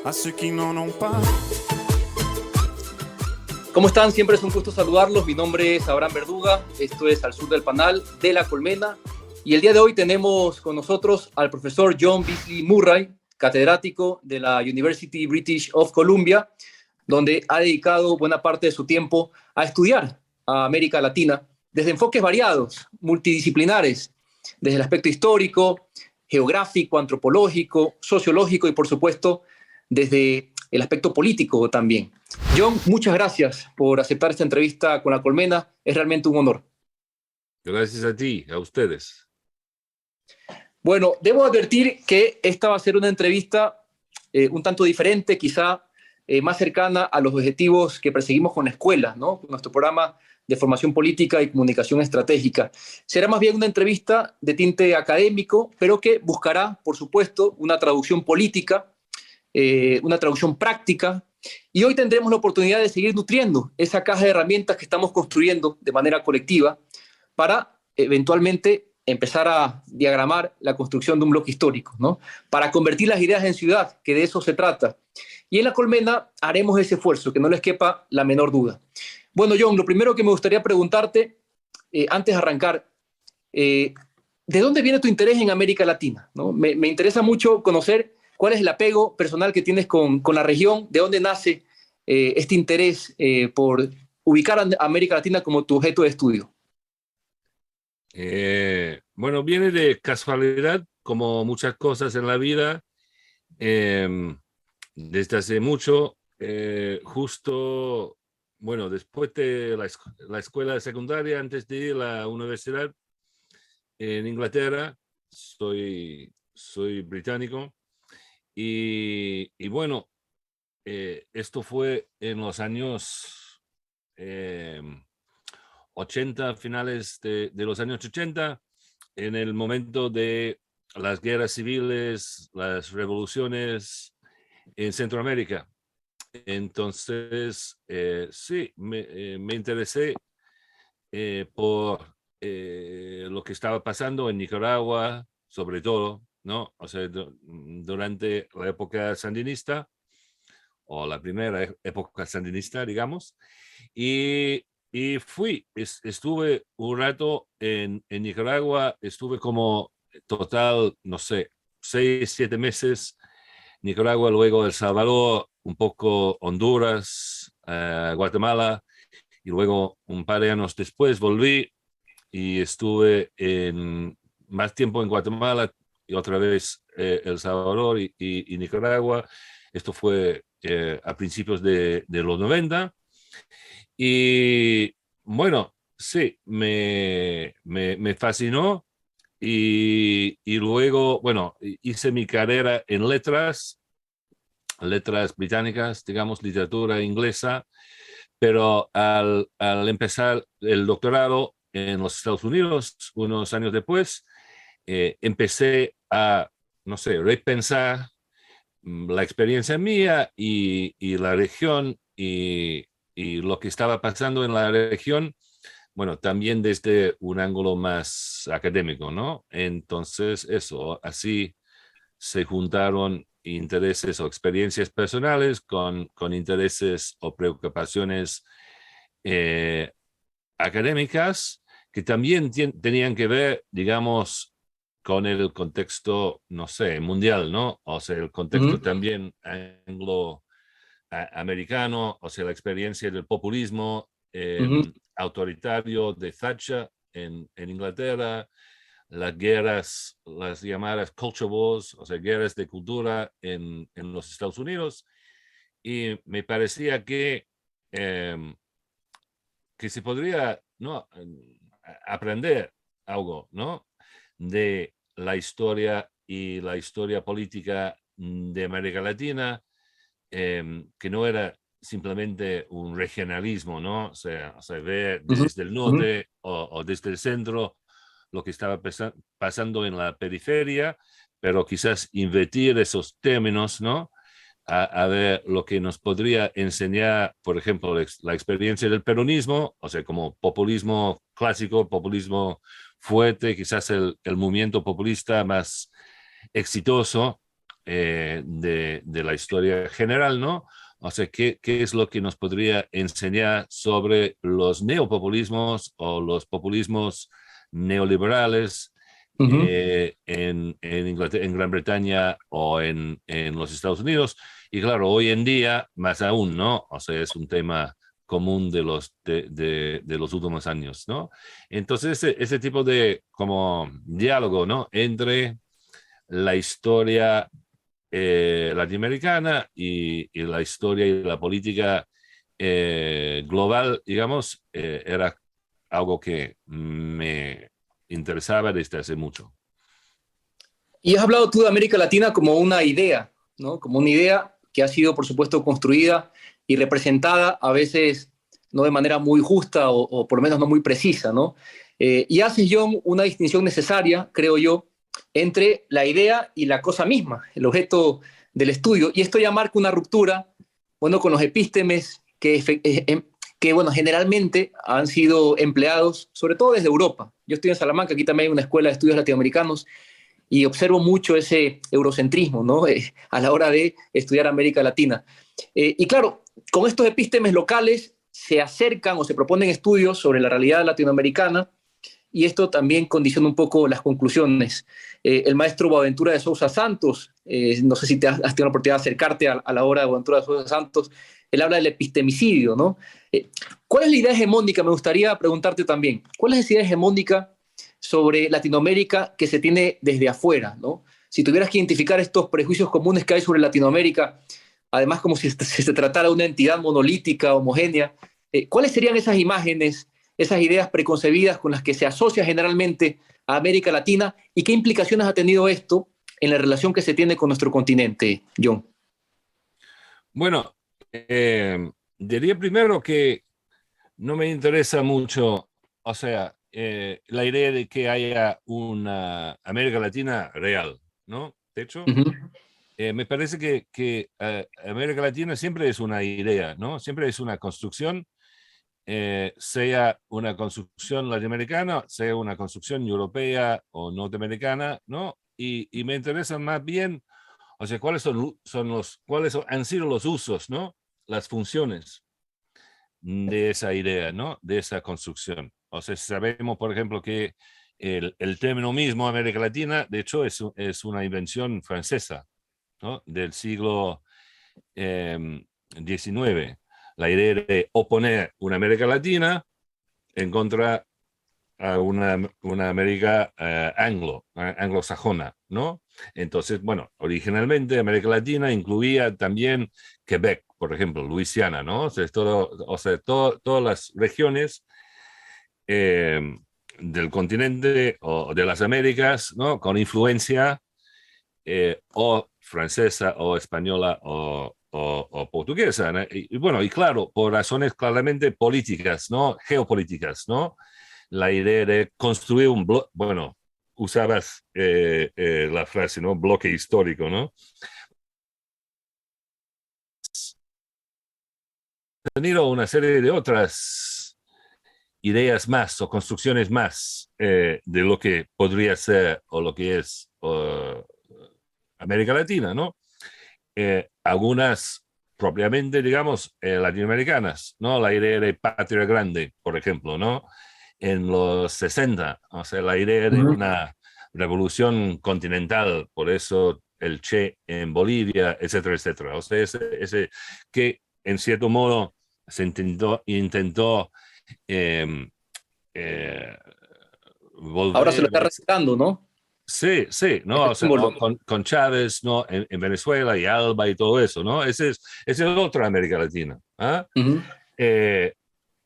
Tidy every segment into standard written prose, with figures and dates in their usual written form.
à ceux qui n'en ont pas. ¿Cómo están? Siempre es un gusto saludarlos. Mi nombre es Abraham Verduga. Esto es Al Sur del Panal de La Colmena. Y el día de hoy tenemos con nosotros al profesor John Beasley Murray, catedrático de la University British of Columbia, donde ha dedicado buena parte de su tiempo a estudiar a América Latina desde enfoques variados, multidisciplinares, desde el aspecto histórico, geográfico, antropológico, sociológico y, por supuesto, desde el aspecto político también. John, muchas gracias por aceptar esta entrevista con La Colmena. Es realmente un honor. Gracias a ti, a ustedes. Bueno, debo advertir que esta va a ser una entrevista un tanto diferente, quizá más cercana a los objetivos que perseguimos con la escuela, ¿no? Con nuestro programa de formación política y comunicación estratégica. Será más bien una entrevista de tinte académico, pero que buscará, por supuesto, una traducción política, una traducción práctica, y hoy tendremos la oportunidad de seguir nutriendo esa caja de herramientas que estamos construyendo de manera colectiva para eventualmente empezar a diagramar la construcción de un bloque histórico, ¿no? Para convertir las ideas en ciudad, que de eso se trata. Y en La Colmena haremos ese esfuerzo, que no les quepa la menor duda. Bueno, John, lo primero que me gustaría preguntarte, antes de arrancar, ¿de dónde viene tu interés en América Latina? ¿No? Me interesa mucho conocer cuál es el apego personal que tienes con la región, de dónde nace este interés por ubicar a América Latina como tu objeto de estudio. Bueno, viene de casualidad, como muchas cosas en la vida. Desde hace mucho, justo, bueno, después de la escuela secundaria, antes de ir a la universidad en Inglaterra, soy británico, y bueno, esto fue en los años 80, finales de los años 80, en el momento de las guerras civiles, las revoluciones en Centroamérica. Entonces, sí, me interesé por lo que estaba pasando en Nicaragua, sobre todo, ¿no? O sea, durante la época sandinista, o la primera época sandinista, digamos, y estuve un rato en Nicaragua, estuve como total, no sé, 6, 7 meses, Nicaragua, luego El Salvador, un poco Honduras, Guatemala, y luego un par de años después volví y estuve más tiempo en Guatemala y otra vez El Salvador y Nicaragua. Esto fue a principios de los 90. Y bueno, sí, me fascinó y luego, bueno, hice mi carrera en letras británicas, digamos, literatura inglesa, pero al empezar el doctorado en los Estados Unidos, unos años después, empecé a, no sé, repensar la experiencia mía y la región y lo que estaba pasando en la región, bueno, también desde un ángulo más académico, ¿no? Entonces, eso, así se juntaron intereses o experiencias personales con intereses o preocupaciones eh, académicas que también tenían que ver, digamos, con el contexto, no sé, mundial, ¿no? O sea, el contexto también anglo-americano, o sea, la experiencia del populismo autoritario de Thatcher en Inglaterra, las guerras, las llamadas culture wars, o sea, guerras de cultura en los Estados Unidos, y me parecía que se podría, ¿no?, aprender algo, ¿no?, de la historia y la historia política de América Latina, que no era simplemente un regionalismo, ¿no? O sea ver desde el norte o desde el centro lo que estaba pasando en la periferia, pero quizás invertir esos términos, ¿no? A ver lo que nos podría enseñar, por ejemplo, la experiencia del peronismo, o sea, como populismo clásico, populismo fuerte, quizás el movimiento populista más exitoso de la historia general, ¿no? O sea, ¿qué es lo que nos podría enseñar sobre los neopopulismos o los populismos neoliberales Ujú. en Inglaterra, en Gran Bretaña o en los Estados Unidos? Y claro, hoy en día, más aún, ¿no? O sea, es un tema común de los últimos años, ¿no? Entonces, ese tipo de como diálogo, ¿no? Entre la historia latinoamericana y la historia y la política global, digamos, era algo que me interesaba desde hace mucho. Y has hablado tú de América Latina como una idea, ¿no? Como una idea que ha sido, por supuesto, construida y representada a veces no de manera muy justa o por lo menos no muy precisa, ¿no? Y haces, John, una distinción necesaria, creo yo, entre la idea y la cosa misma, el objeto del estudio. Y esto ya marca una ruptura, bueno, con los epístemes que bueno, generalmente han sido empleados, sobre todo desde Europa. Yo estoy en Salamanca, aquí también hay una escuela de estudios latinoamericanos, y observo mucho ese eurocentrismo, ¿no? A la hora de estudiar América Latina. Y claro, con estos epístemes locales se acercan o se proponen estudios sobre la realidad latinoamericana, y esto también condiciona un poco las conclusiones. El maestro Boaventura de Sousa Santos, no sé si has tenido la oportunidad de acercarte a la obra de Boaventura de Sousa Santos, él habla del epistemicidio, ¿no? ¿Cuál es la idea hegemónica? Me gustaría preguntarte también, ¿cuál es esa idea hegemónica sobre Latinoamérica que se tiene desde afuera, ¿no? Si tuvieras que identificar estos prejuicios comunes que hay sobre Latinoamérica, además como si se tratara de una entidad monolítica, homogénea, ¿cuáles serían esas imágenes, esas ideas preconcebidas con las que se asocia generalmente a América Latina, y qué implicaciones ha tenido esto en la relación que se tiene con nuestro continente, John? Bueno, diría primero que no me interesa mucho, o sea, la idea de que haya una América Latina real, ¿no? De hecho, Uh-huh. me parece que América Latina siempre es una idea, ¿no? Siempre es una construcción, sea una construcción latinoamericana, sea una construcción europea o norteamericana, ¿no? Y me interesa más bien, o sea, cuáles han sido los usos, ¿no? Las funciones de esa idea, ¿no? De esa construcción. O sea, sabemos, por ejemplo, que el término mismo América Latina, de hecho, es una invención francesa, ¿no? Del siglo XIX. La idea de oponer una América Latina en contra a una América anglosajona, ¿no? Entonces, bueno, originalmente América Latina incluía también Quebec, por ejemplo, Luisiana, ¿no? Todas las regiones eh, del continente o de las Américas, ¿no? Con influencia o francesa o española o portuguesa, ¿no? Y bueno, y claro, por razones claramente políticas, ¿no? Geopolíticas, ¿no? La idea de construir un bloque, bueno, usabas la frase, ¿no? Bloque histórico, ¿no? Tenido una serie de otras ideas más o construcciones más de lo que podría ser o lo que es América Latina, ¿no? Algunas propiamente, digamos, latinoamericanas, ¿no? La idea de patria grande, por ejemplo, ¿no? En los 60, o sea, la idea de Uh-huh. una revolución continental, por eso el Che en Bolivia, etcétera, etcétera. O sea, ese que en cierto modo se intentó eh, eh, Ahora se lo volver. está recetando, ¿no? Sí, sí, ¿no? Ese O sea, símbolo. con Chávez, ¿no? En Venezuela y Alba y todo eso, ¿no? Ese es otra América Latina, ¿ah? Uh-huh. Eh,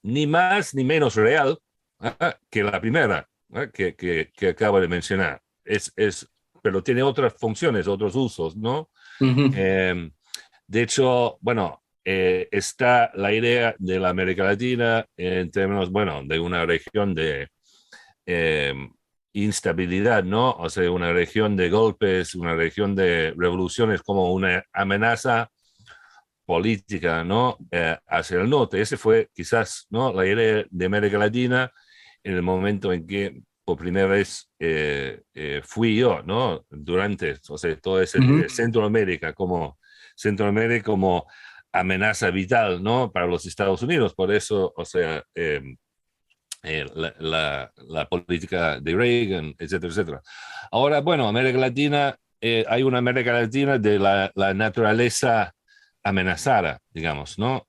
ni más ni menos real, ¿ah? Que la primera, ¿ah? Que acabo de mencionar. Pero tiene otras funciones, otros usos, ¿no? Uh-huh. Eh, de hecho, bueno, está la idea de la América Latina en términos, bueno, de una región de eh, instabilidad, ¿no? O sea, una región de golpes, una región de revoluciones como una amenaza política, ¿no? Hacia el norte. Ese fue quizás, ¿no? La idea de América Latina en el momento en que por primera vez fui yo, ¿no? Durante, o sea, todo ese Centroamérica como amenaza vital, ¿no? Para los Estados Unidos. Por eso, o sea, la política de Reagan, etcétera, etcétera. Ahora, bueno, América Latina, hay una América Latina de la naturaleza amenazada, digamos, ¿no?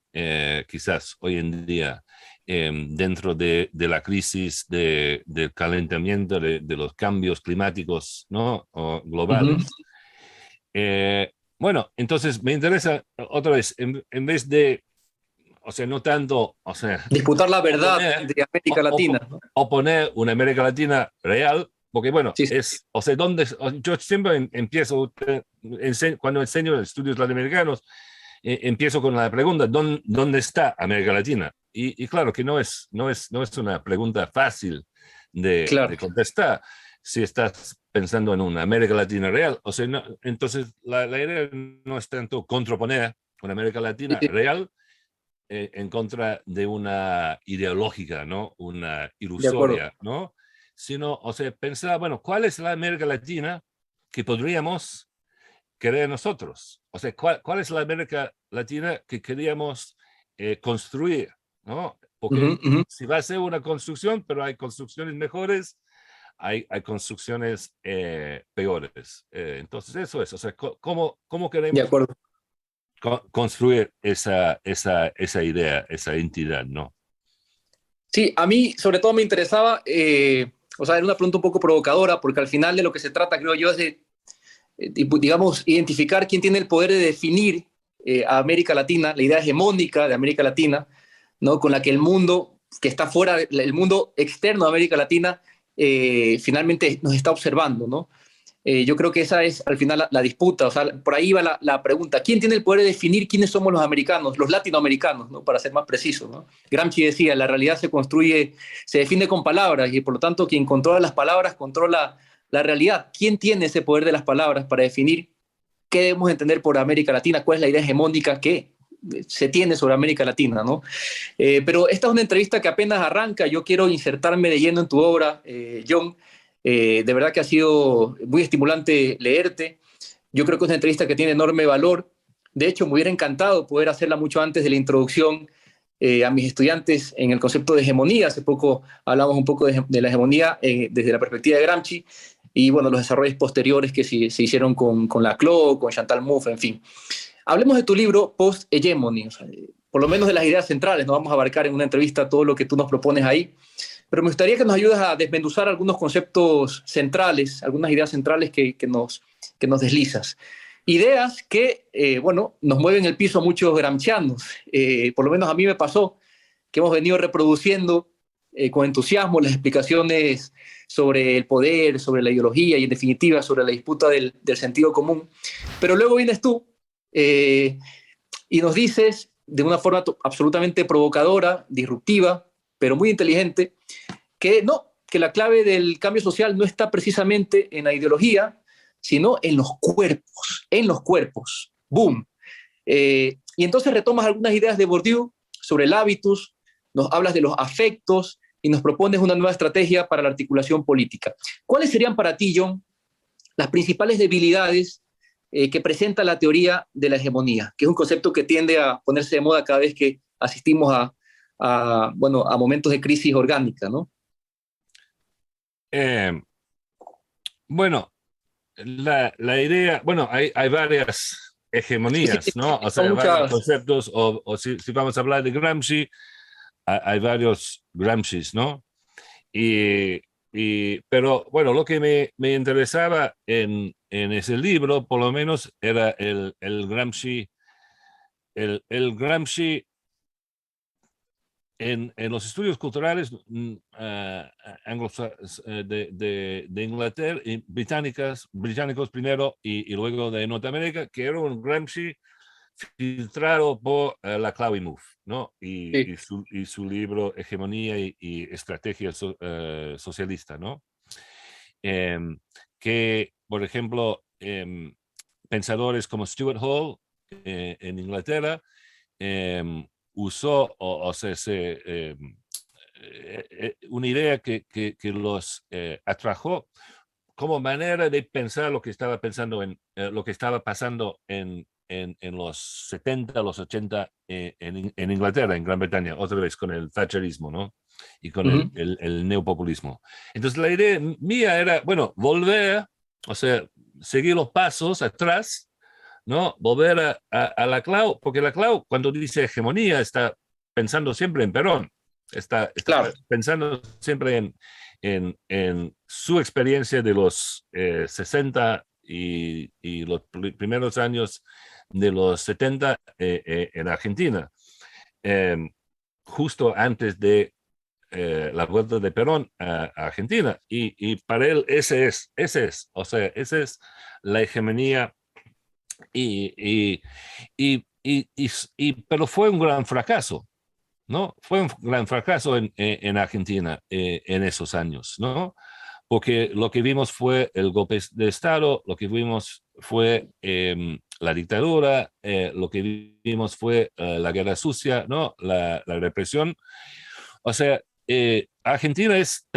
Quizás hoy en día, dentro de la crisis del calentamiento, de los cambios climáticos, ¿no? O globales. Bueno, entonces me interesa otra vez, en vez de, o sea, no tanto, o sea, Disputar la verdad oponer, de América Latina, ¿no? oponer una América Latina real, porque bueno, Sí, sí, o sea, yo siempre empiezo, cuando enseño estudios latinoamericanos, empiezo con la pregunta, ¿dónde está América Latina? Y claro que no es una pregunta fácil claro. de contestar si estás pensando en una América Latina real. O sea, entonces la idea no es tanto contraponer una América Sí, Latina sí, real en contra de una ideológica, ¿no? Una de acuerdo. ilusoria, ¿no? Sino, o sea, pensar, bueno, ¿cuál es la América Latina que podríamos querer nosotros? O sea, ¿cuál es la América Latina que queríamos construir, ¿no? Porque Ujú, ujú. si va a ser una construcción, pero hay construcciones mejores, hay construcciones peores. Entonces, eso es, o sea, ¿cómo De queremos acuerdo. construir esa idea, esa entidad, ¿no? Sí, a mí sobre todo me interesaba, o sea, era una pregunta un poco provocadora, porque al final de lo que se trata, creo yo, es de, digamos, identificar quién tiene el poder de definir a América Latina, la idea hegemónica de América Latina, ¿no? Con la que el mundo que está fuera, el mundo externo de América Latina, finalmente nos está observando, ¿no? Yo creo que esa es al final la disputa, o sea, por ahí va la pregunta, ¿quién tiene el poder de definir quiénes somos los americanos, los latinoamericanos, ¿no? Para ser más preciso, ¿no? Gramsci decía, la realidad se construye, se define con palabras y por lo tanto quien controla las palabras controla la realidad. ¿Quién tiene ese poder de las palabras para definir qué debemos entender por América Latina? ¿Cuál es la idea hegemónica que se tiene sobre América Latina, ¿no? Pero esta es una entrevista que apenas arranca. Yo quiero insertarme de lleno en tu obra, John. De verdad que ha sido muy estimulante leerte. Yo creo que es una entrevista que tiene enorme valor. De hecho, me hubiera encantado poder hacerla mucho antes de la introducción a mis estudiantes en el concepto de hegemonía. Hace poco hablamos un poco de la hegemonía desde la perspectiva de Gramsci y bueno, los desarrollos posteriores que se hicieron con Laclau, con Chantal Mouffe, en fin. Hablemos de tu libro Post-Hegemony, o sea, por lo menos de las ideas centrales. No vamos a abarcar en una entrevista todo lo que tú nos propones ahí, pero me gustaría que nos ayudes a desmenuzar algunos conceptos centrales, algunas ideas centrales que nos deslizas. Ideas que, bueno, nos mueven el piso a muchos gramscianos. Por lo menos a mí me pasó que hemos venido reproduciendo con entusiasmo las explicaciones sobre el poder, sobre la ideología y en definitiva sobre la disputa del sentido común. Pero luego vienes tú eh, y nos dices de una forma absolutamente provocadora, disruptiva, pero muy inteligente, que no, que la clave del cambio social no está precisamente en la ideología, sino en los cuerpos, en los cuerpos. ¡Boom! Y entonces retomas algunas ideas de Bourdieu sobre el hábitus, nos hablas de los afectos y nos propones una nueva estrategia para la articulación política. ¿Cuáles serían para ti, John, las principales debilidades que presenta la teoría de la hegemonía, que es un concepto que tiende a ponerse de moda cada vez que asistimos bueno, a momentos de crisis orgánica, ¿no? Eh, bueno, la idea, bueno, hay varias Sí, sí, hegemonías, sí, ¿no? O sea, son hay varios muchas. conceptos, o si vamos a hablar de Gramsci, hay varios Gramscis, ¿no? Y, pero bueno, lo que me interesaba en ese libro, por lo menos, era el Gramsci, el Gramsci en los estudios culturales de Inglaterra, y británicos primero y luego de Norteamérica, que era un Gramsci filtrado por Laclau y Mouffe, ¿no? Sí. Y su libro Hegemonía y Estrategia Socialista, ¿no? Em, que, por ejemplo, pensadores como Stuart Hall en Inglaterra, usó o sea, una idea que los atrajo como manera de pensar lo que estaba pensando lo que estaba pasando en los 70, los 80 en Inglaterra, en Gran Bretaña, otra vez con el thatcherismo, ¿no? Y con el neopopulismo. Entonces la idea mía era, bueno, volver, o sea, seguir los pasos atrás, ¿no? Volver a la clau, porque la clau, cuando dice hegemonía, está pensando siempre en Perón, está Claro. pensando siempre en su experiencia de los 60 y los primeros años de los 70 en Argentina, eh, justo antes de la vuelta de Perón a Argentina. Y para él o sea, esa es la hegemonía y, pero fue un gran fracaso, ¿no? Fue un gran fracaso en Argentina en esos años, ¿no? Porque lo que vimos fue el golpe de Estado, lo que vimos fue la dictadura, lo que vimos fue la guerra sucia, ¿no? La represión. O sea, Argentina es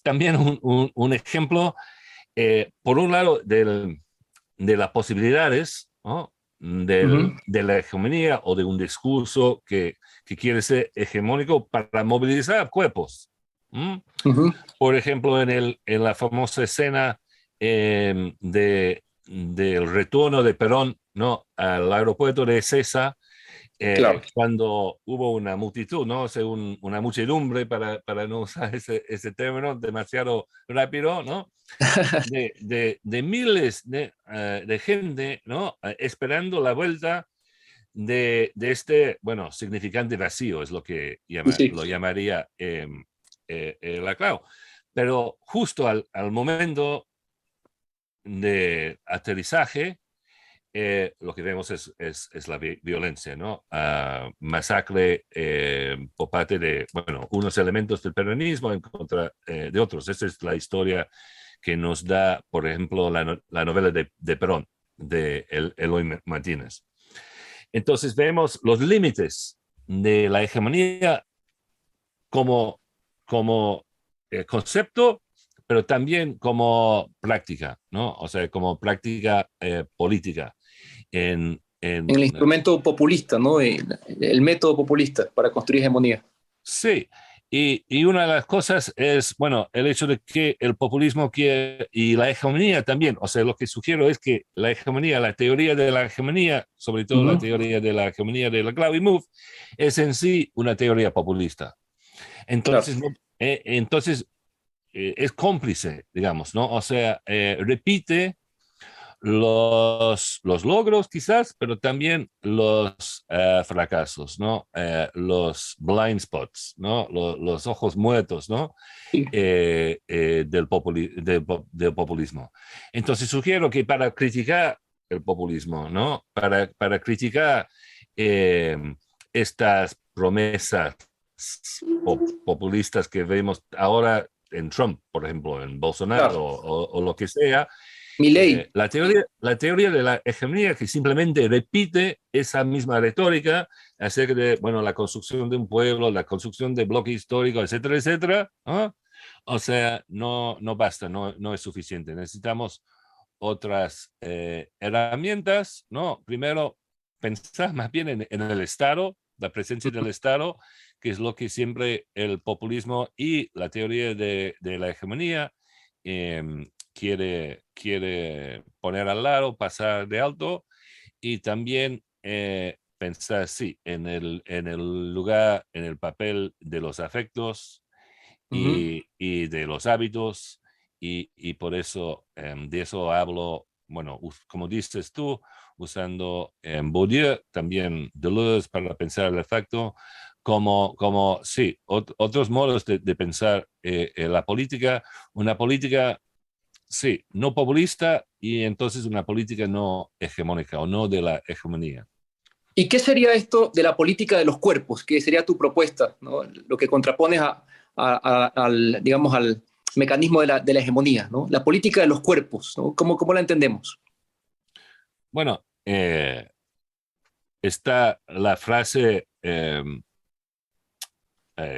también un ejemplo, por un lado, de las posibilidades, ¿no? De la hegemonía o de un discurso que quiere ser hegemónico para movilizar cuerpos. Por ejemplo, en la famosa escena del retorno de Perón, ¿no? Al aeropuerto de Ezeiza, Claro. cuando hubo una multitud, ¿no? O sea, una muchedumbre, para no usar ese término demasiado rápido, ¿no? De miles de gente, ¿no? Esperando la vuelta de este, bueno, significante vacío, es lo que Sí. lo llamaría la clau. Pero justo al momento de aterrizaje, lo que vemos es la violencia, ¿no? Masacre por parte de, bueno, unos elementos del peronismo en contra de otros. Esa es la historia que nos da, por ejemplo, la novela de Perón, de Eloy Martínez. Entonces vemos los límites de la hegemonía como, como concepto, pero también como práctica, ¿no? O sea, como práctica política. En el instrumento populista, ¿no? El método populista para construir hegemonía. Sí, y una de las cosas es, bueno, el hecho de que el populismo quiere, y la hegemonía también, o sea, lo que sugiero es que la hegemonía, la teoría de la hegemonía, sobre todo la teoría de la hegemonía de la Clau y Mouffe, es en sí una teoría populista. Claro. Entonces, entonces es cómplice, digamos, ¿no? O sea, repite los logros quizás, pero también los fracasos, ¿no? Los blind spots, ¿no? Los ojos muertos, ¿no? Sí. Del populismo. Entonces sugiero que para criticar el populismo, ¿no? Para criticar eh, estas promesas populistas que vemos ahora en Trump, por ejemplo, en Bolsonaro Claro. o lo que sea, Milei. la teoría de la hegemonía que simplemente repite esa misma retórica acerca de, bueno, la construcción de un pueblo, la construcción de bloque histórico, etcétera, etcétera, ¿no? O sea, no basta, no es suficiente. Necesitamos otras herramientas, ¿no? Primero, pensar más bien en el Estado, la presencia del Estado, que es lo que siempre el populismo y la teoría de la hegemonía quiere poner al lado, pasar de alto, y también pensar, sí, en el lugar, en el papel de los afectos y de los hábitos, y por eso de eso hablo, bueno, como dices tú, usando Bourdieu, también Deleuze para pensar el afecto, como sí, otros modos de pensar la política, una política, sí, no populista y entonces una política no hegemónica o no de la hegemonía. ¿Y qué sería esto de la política de los cuerpos? ¿Qué sería tu propuesta, ¿no? Lo que contrapones al, digamos, al mecanismo de la hegemonía, ¿no? La política de los cuerpos, ¿no? ¿Cómo la entendemos? Bueno, está la frase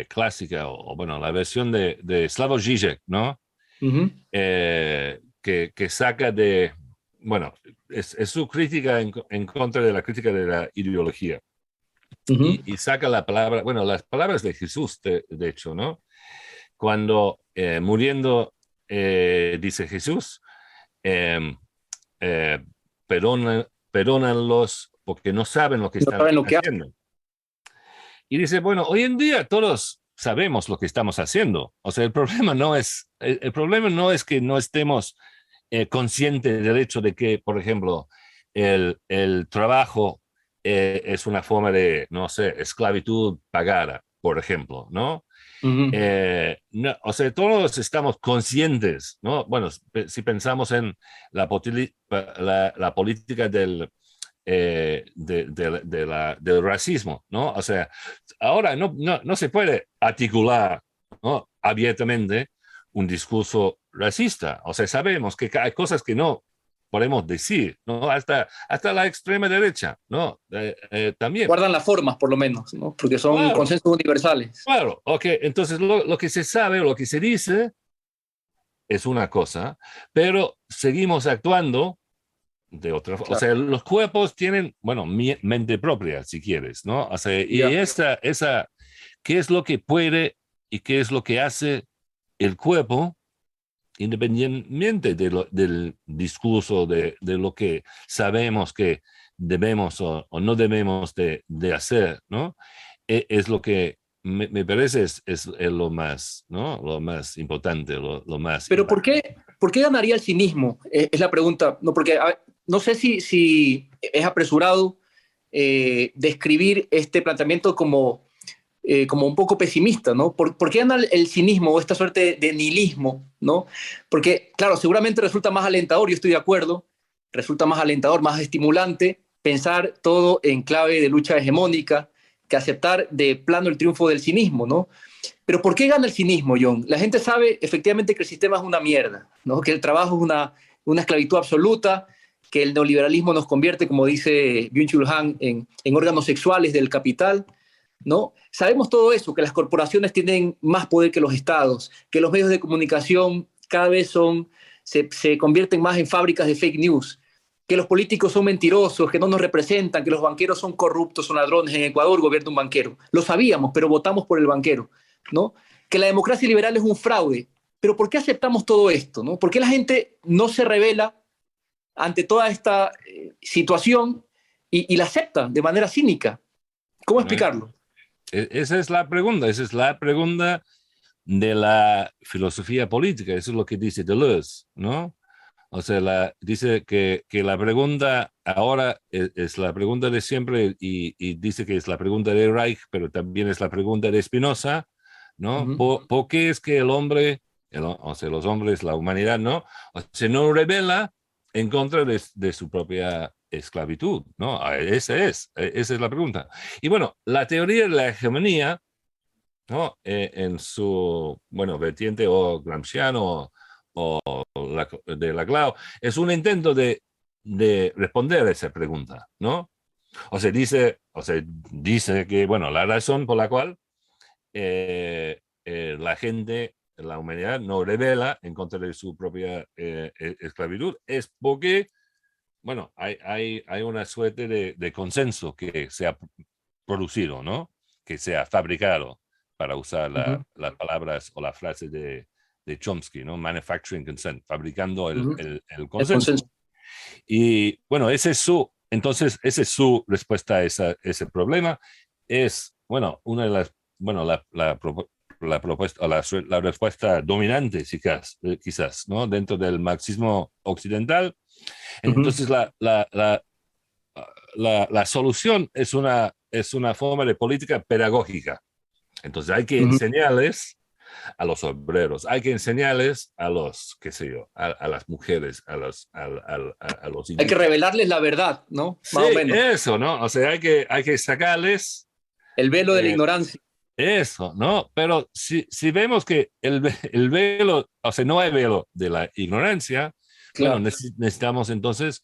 clásica, bueno, la versión de Slavoj Žižek, ¿no? Ujú, Que saca de, bueno, es su crítica en contra de la crítica de la ideología. ujú. Y saca la palabra, bueno, las palabras de Jesús, de hecho, ¿no? Cuando muriendo, dice Jesús, eh, eh, perdónanlos porque no saben lo que No están saben lo que hacen. haciendo. Y dice, bueno, hoy en día todos sabemos lo que estamos haciendo. O sea, el problema no es que no estemos conscientes del hecho de que, por ejemplo, el trabajo es una forma de, no sé, esclavitud pagada, por ejemplo, ¿no? Ujú. No, o sea, todos estamos conscientes, ¿no? Bueno, si pensamos en la política del racismo, ¿no? O sea, ahora no se puede articular, ¿no?, abiertamente un discurso racista. O sea, sabemos que hay cosas que no podemos decir, ¿no? Hasta la extrema derecha, ¿no? También. Guardan las formas, por lo menos, ¿no? Porque son Claro, consensos universales. claro. Ok, entonces lo que se sabe, lo que se dice es una cosa, pero seguimos actuando de otra forma. O Claro. sea, los cuerpos tienen, bueno, mente propia, si quieres, ¿no? O sea, y Ya. ¿qué es lo que puede y qué es lo que hace el cuerpo, independientemente del discurso, de lo que sabemos que debemos o no debemos de hacer, ¿no? Es lo que me parece es lo más, ¿no? Lo más importante, lo más Pero impactante. por qué ganaría el cinismo? Es la pregunta. No, porque no sé si es apresurado describir este planteamiento como un poco pesimista, ¿no? ¿Por qué gana el cinismo o esta suerte de nihilismo, ¿no? Porque, claro, seguramente resulta más alentador, yo estoy de acuerdo, resulta más alentador, más estimulante pensar todo en clave de lucha hegemónica que aceptar de plano el triunfo del cinismo, ¿no? Pero ¿por qué gana el cinismo, John? La gente sabe efectivamente que el sistema es una mierda, ¿no? Que el trabajo es una esclavitud absoluta, que el neoliberalismo nos convierte, como dice Byung-Chul Han, en órganos sexuales del capital, ¿no? Sabemos todo eso, que las corporaciones tienen más poder que los estados, que los medios de comunicación cada vez se convierten más en fábricas de fake news, que los políticos son mentirosos, que no nos representan, que los banqueros son corruptos, son ladrones. En Ecuador gobierna un banquero. Lo sabíamos, pero votamos por el banquero, ¿no? Que la democracia liberal es un fraude. Pero ¿por qué aceptamos todo esto? ¿No? ¿Por qué la gente no se revela ante toda esta situación y la acepta de manera cínica? ¿Cómo explicarlo? Esa es la pregunta de la filosofía política, eso es lo que dice Deleuze, ¿no? O sea, dice que la pregunta ahora es la pregunta de siempre y dice que es la pregunta de Reich, pero también es la pregunta de Spinoza, ¿no? Uh-huh. ¿Por qué es que el hombre, o sea, los hombres, la humanidad, ¿no? O sea, no revela en contra de su propia esclavitud, ¿no? Esa es la pregunta. Y bueno, la teoría de la hegemonía, ¿no? En su, bueno, vertiente o gramsciano de Laclau, es un intento de responder a esa pregunta, ¿no? Dice que, bueno, la razón por la cual la gente, la humanidad, no revela en contra de su propia esclavitud es porque, bueno, hay una suerte de consenso que se ha producido, ¿no? Que se ha fabricado, para usar Uh-huh. las palabras o la frase de Chomsky, ¿no? Manufacturing consent, fabricando Uh-huh. el El consenso. consenso. Y bueno, esa es su respuesta a ese problema. Es, bueno, una de las, bueno, la propuesta, o la respuesta dominante, quizás, ¿no? Dentro del marxismo occidental. Uh-huh. Entonces, la solución es una forma de política pedagógica. Entonces, hay que Uh-huh. enseñarles a los obreros, hay que enseñarles a los, qué sé yo, a las mujeres, a los Hay que indígenas. revelarles la verdad, ¿no? Más o Sí, menos. eso, ¿no? O sea, hay que sacarles El velo de la eh, ignorancia. eso, ¿no? Pero si vemos que el velo, o sea, no hay velo de la ignorancia, bueno, Claro. necesitamos entonces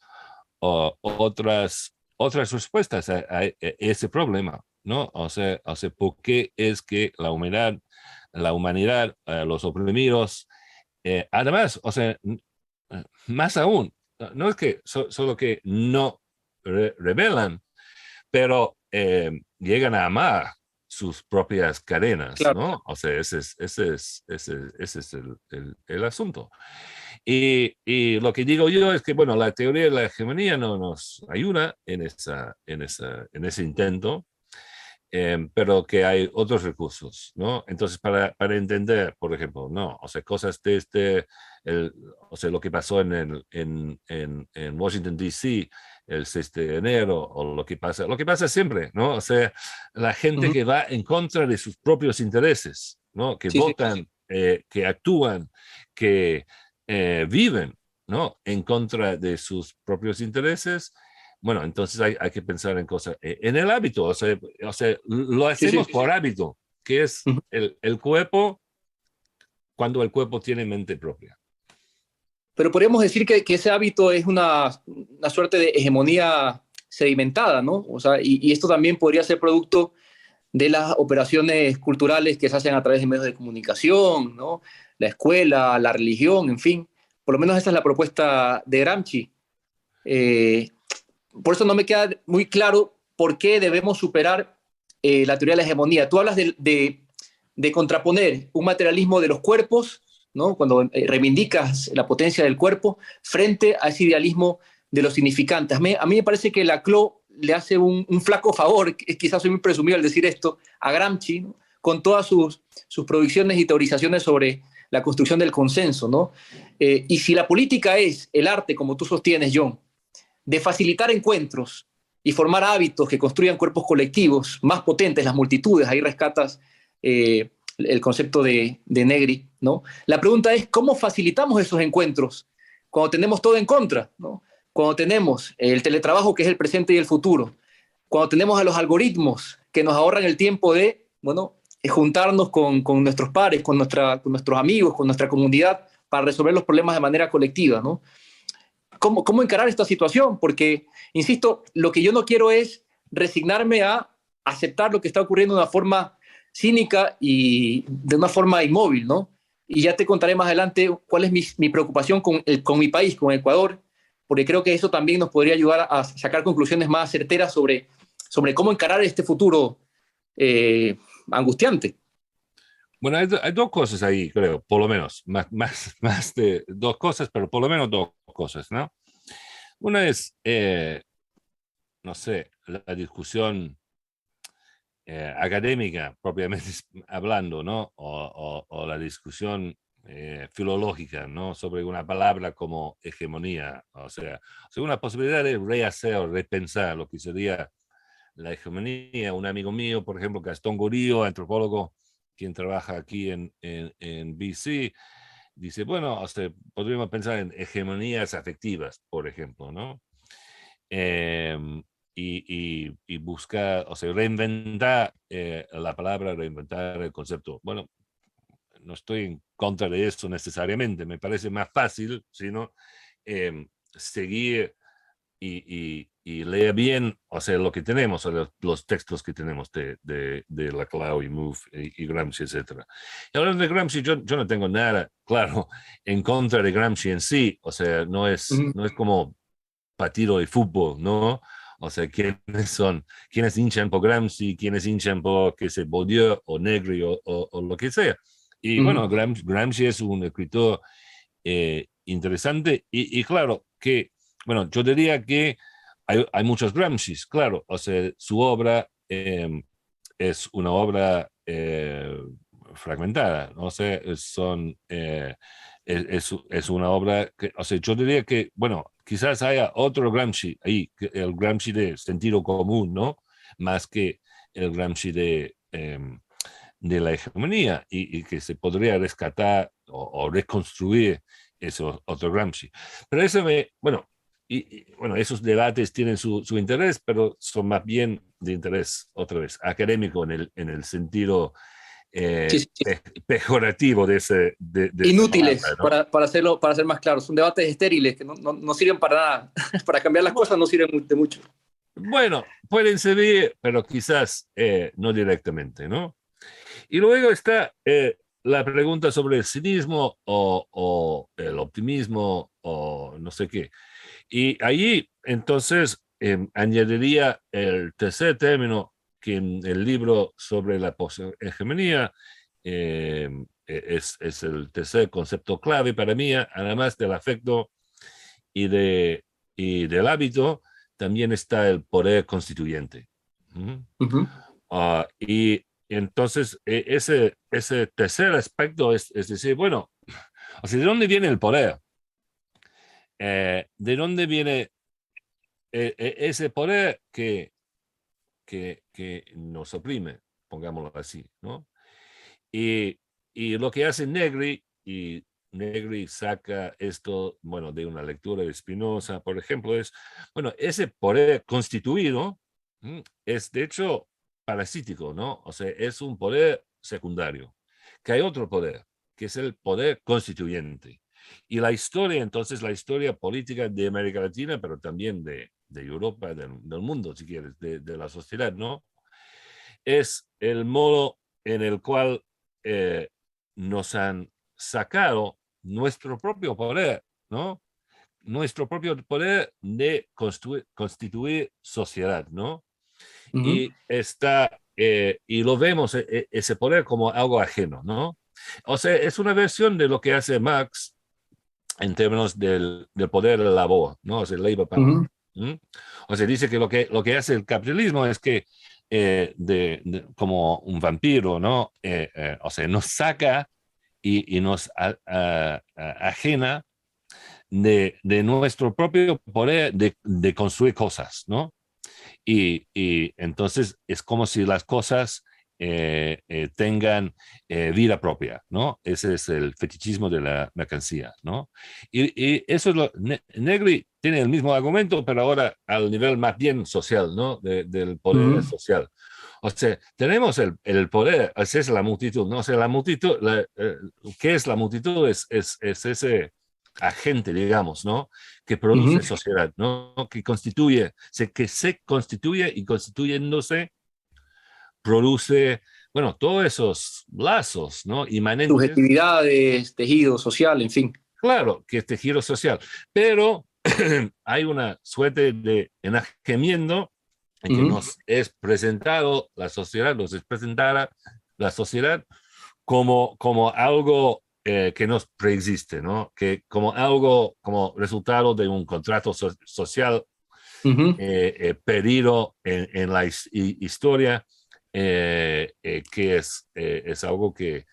otras respuestas a ese problema. ¿no? O sea, ¿por qué es que la humanidad, los oprimidos, además, o sea, más aún, no es que solo que no rebelan, pero llegan a amar sus propias cadenas, Claro. ¿no? O sea, ese es el asunto. Y lo que digo yo es que, bueno, la teoría de la hegemonía no nos ayuda en ese intento, pero que hay otros recursos, ¿no? Entonces, para entender, por ejemplo, ¿no? O sea, cosas de o sea, lo que pasó en Washington, D.C., el 6 de enero, o lo que pasa siempre, ¿no? O sea, la gente Ujú. que va en contra de sus propios intereses, ¿no? Que Sí, sí. votan, que actúan, que viven, ¿no? En contra de sus propios intereses. Bueno, entonces hay que pensar en cosas, en el hábito, o sea, lo Sí, hacemos sí. por hábito, que es Ujú. el cuerpo, cuando el cuerpo tiene mente propia. Pero podríamos decir que ese hábito es una suerte de hegemonía sedimentada, ¿no? O sea, y esto también podría ser producto de las operaciones culturales que se hacen a través de medios de comunicación, ¿no? La escuela, la religión, en fin. Por lo menos esa es la propuesta de Gramsci. Eh, por eso no me queda muy claro por qué debemos superar la teoría de la hegemonía. Tú hablas de contraponer un materialismo de los cuerpos, ¿no? Cuando reivindicas la potencia del cuerpo, frente a ese idealismo de los significantes. A mí me parece que Laclau le hace un flaco favor, quizás soy muy presumido al decir esto, a Gramsci, ¿no? Con todas sus producciones y teorizaciones sobre la construcción del consenso, ¿no? Y si la política es el arte, como tú sostienes, John, de facilitar encuentros y formar hábitos que construyan cuerpos colectivos más potentes, las multitudes, ahí rescatas el concepto de Negri, ¿no? La pregunta es, ¿cómo facilitamos esos encuentros cuando tenemos todo en contra, ¿no? Cuando tenemos el teletrabajo, que es el presente y el futuro, cuando tenemos a los algoritmos que nos ahorran el tiempo de, bueno, juntarnos con nuestros pares, con nuestros amigos, con nuestra comunidad, para resolver los problemas de manera colectiva, ¿no? ¿Cómo encarar esta situación? Porque, insisto, lo que yo no quiero es resignarme a aceptar lo que está ocurriendo de una forma cínica y de una forma inmóvil, ¿no? Y ya te contaré más adelante cuál es mi preocupación con mi país, con Ecuador, porque creo que eso también nos podría ayudar a sacar conclusiones más certeras sobre cómo encarar este futuro angustiante. Bueno, hay dos cosas ahí, creo, por lo menos, más de dos cosas, pero por lo menos dos cosas, ¿no? Una es, no sé, la discusión académica, propiamente hablando, ¿no? O la discusión filológica, ¿no? Sobre una palabra como hegemonía, o sea, una posibilidad de rehacer o repensar lo que sería la hegemonía. Un amigo mío, por ejemplo, Gastón Gorillo, antropólogo, quien trabaja aquí en BC, dice, bueno, o sea, podríamos pensar en hegemonías afectivas, por ejemplo, ¿no? Eh, y buscar, o sea, reinventar la palabra, reinventar el concepto. Bueno, no estoy en contra de eso necesariamente, me parece más fácil, sino seguir y leer bien, o sea, lo que tenemos, o los textos que tenemos de Laclau y Mouffe y Gramsci, etc. Y hablando de Gramsci, yo no tengo nada, claro, en contra de Gramsci en sí, o sea, no es como partido de fútbol, ¿no? O sea, quiénes hinchan por Gramsci, quiénes hinchan por, qué sé, Bourdieu o Negri o lo que sea. Y Uh -huh. bueno, Gramsci es un escritor interesante y claro que, bueno, yo diría que hay muchos Gramscis, claro, o sea, su obra es una obra fragmentada, ¿no? O sea, es una obra que, o sea, yo diría que, bueno, quizás haya otro Gramsci ahí, el Gramsci de sentido común, ¿no? Más que el Gramsci de la hegemonía y que se podría rescatar o reconstruir eso otro Gramsci. Pero bueno, bueno, esos debates tienen su interés, pero son más bien de interés, otra vez, académico en el sentido Sí, sí, sí. pejorativo de esa palabra, Inútiles, ¿no? para ser más claros. Son debates estériles que no sirven para nada. Para cambiar las Bueno, cosas no sirven de mucho. Bueno, pueden servir, pero quizás no directamente, ¿no? Y luego está la pregunta sobre el cinismo o el optimismo o no sé qué. Y ahí entonces añadiría el tercer término que en el libro sobre la poshegemonía es el tercer concepto clave para mí, además del afecto y, y del hábito, también está el poder constituyente. ¿Mm? Ujú, Y entonces ese tercer aspecto es decir, bueno, o sea, ¿de dónde viene el poder? ¿De dónde viene ese poder que nos oprime, pongámoslo así, ¿no? Y, y lo que hace Negri, y Negri saca esto, bueno, de una lectura de Spinoza, por ejemplo, es, bueno, ese poder constituido es de hecho parasítico, ¿no? O sea, es un poder secundario, que hay otro poder, que es el poder constituyente. Y la historia, entonces, la historia política de América Latina, pero también de Europa, del mundo, si quieres, de la sociedad, ¿no? Es el modo en el cual nos han sacado nuestro propio poder, ¿no? Nuestro propio poder de constituir sociedad, ¿no? ujú. Y está, y lo vemos ese poder como algo ajeno, ¿no? O sea, es una versión de lo que hace Marx en términos del poder de la labor, ¿no? O sea, el labor power. Ujú, ¿Mm? O sea, dice que lo que hace el capitalismo es que como un vampiro, ¿no? O sea, nos saca y nos ajena de nuestro propio poder de construir cosas, ¿no? Y entonces es como si las cosas tengan vida propia, ¿no? Ese es el fetichismo de la mercancía, ¿no? Y eso es lo... Negri tiene el mismo argumento, pero ahora al nivel más bien social, ¿no? Del poder ujú. social. O sea, tenemos el poder, esa es la multitud, ¿no? O sea, la multitud, ¿qué es la multitud? Es ese agente, digamos, ¿no? Que Ujú. produce sociedad, ¿no? Que constituye, que se constituye y constituyéndose produce, bueno, todos esos lazos, ¿no? Inmanentes, Subjetividades, tejido social, en fin. claro, que es tejido social, pero hay una suerte de enajemiento en que Ujú, nos es presentado la sociedad, nos es presentada la sociedad como algo que nos preexiste, ¿no? Que como algo, como resultado de un contrato social ujú. pedido en la historia, que es algo que,